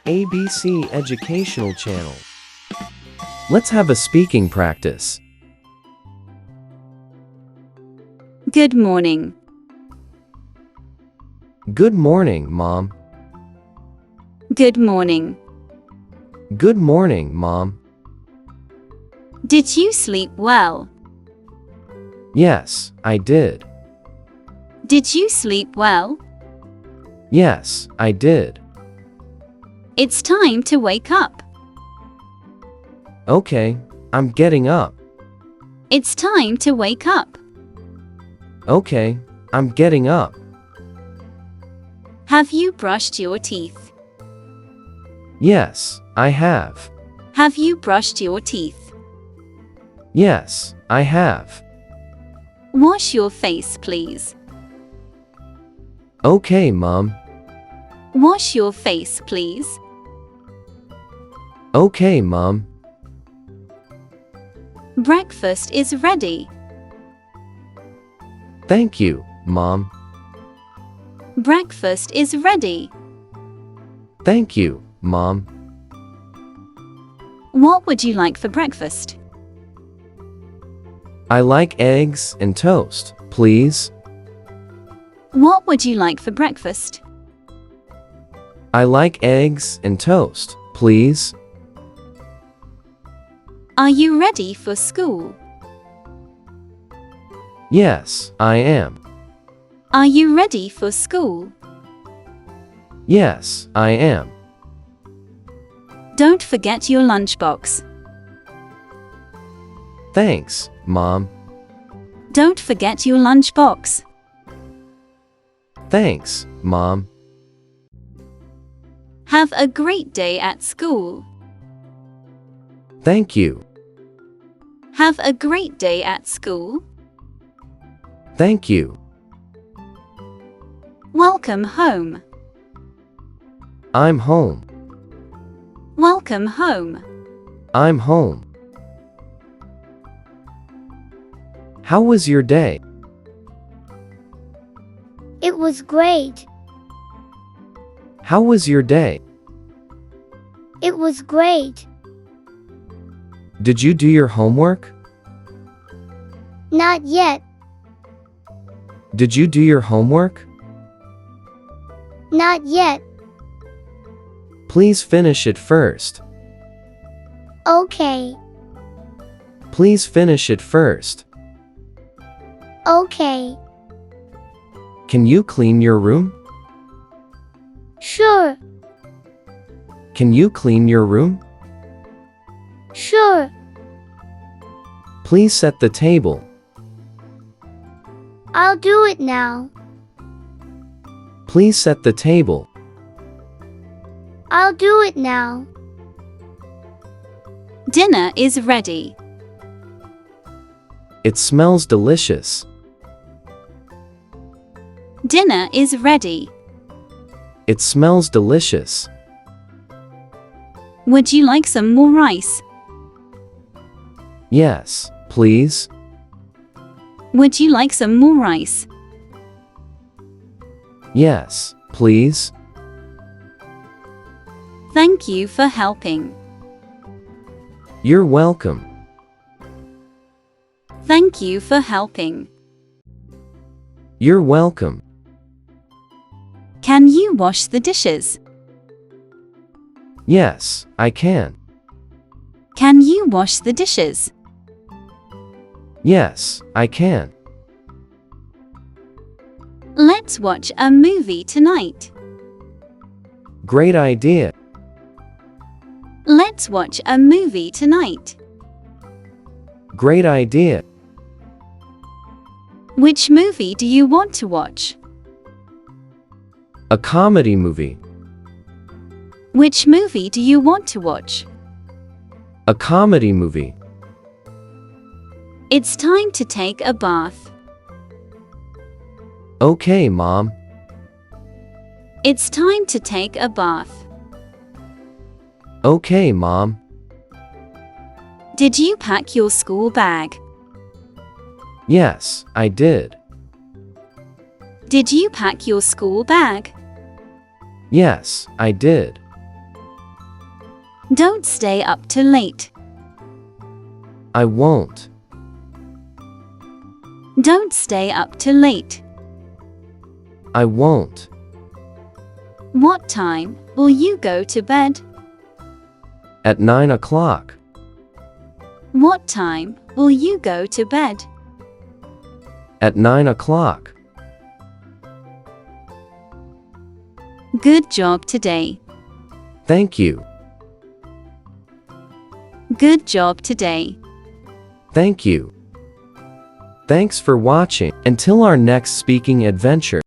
ABC Educational Channel. Let's have a speaking practice. Good morning. Good morning, Mom. Good morning. Good morning, Mom. Did you sleep well? Yes, I did. Did you sleep well? Yes, I did. It's time to wake up. Okay, I'm getting up. It's time to wake up. Okay, I'm getting up. Have you brushed your teeth? Yes, I have. Have you brushed your teeth? Yes, I have. Wash your face, please. Okay, Mom. Wash your face, please. Okay, Mom. Breakfast is ready. Thank you, Mom. Breakfast is ready. Thank you, Mom. What would you like for breakfast? I like eggs and toast, please. What would you like for breakfast? I like eggs and toast, please. Are you ready for school? Yes, I am. Are you ready for school? Yes, I am. Don't forget your lunchbox. Thanks, Mom. Don't forget your lunchbox. Thanks, Mom. Have a great day at school. Thank you. Have a great day at school. Thank you. Welcome home. I'm home. Welcome home. I'm home. How was your day? It was great. How was your day? It was great. Did you do your homework? Not yet. Did you do your homework? Not yet. Please finish it first. Okay. Please finish it first. Okay. Can you clean your room? Sure. Can you clean your room? Sure. Please set the table. I'll do it now. Please set the table. I'll do it now. Dinner is ready. It smells delicious. Dinner is ready. It smells delicious. Would you like some more rice? Yes, please. Would you like some more rice? Yes, please. Thank you for helping. You're welcome. Thank you for helping. You're welcome. Can you wash the dishes? Yes, I can. Can you wash the dishes? Yes, I can. Let's watch a movie tonight. Great idea. Let's watch a movie tonight. Great idea. Which movie do you want to watch? A comedy movie. Which movie do you want to watch? A comedy movie. It's time to take a bath. Okay, Mom. It's time to take a bath. Okay, Mom. Did you pack your school bag? Yes, I did. Did you pack your school bag? Yes, I did. Don't stay up too late. I won't. Don't stay up too late. I won't. What time will you go to bed? At 9 o'clock. What time will you go to bed? At 9 o'clock. Good job today. Thank you. Good job today. Thank you. Thanks for watching. Until our next speaking adventure.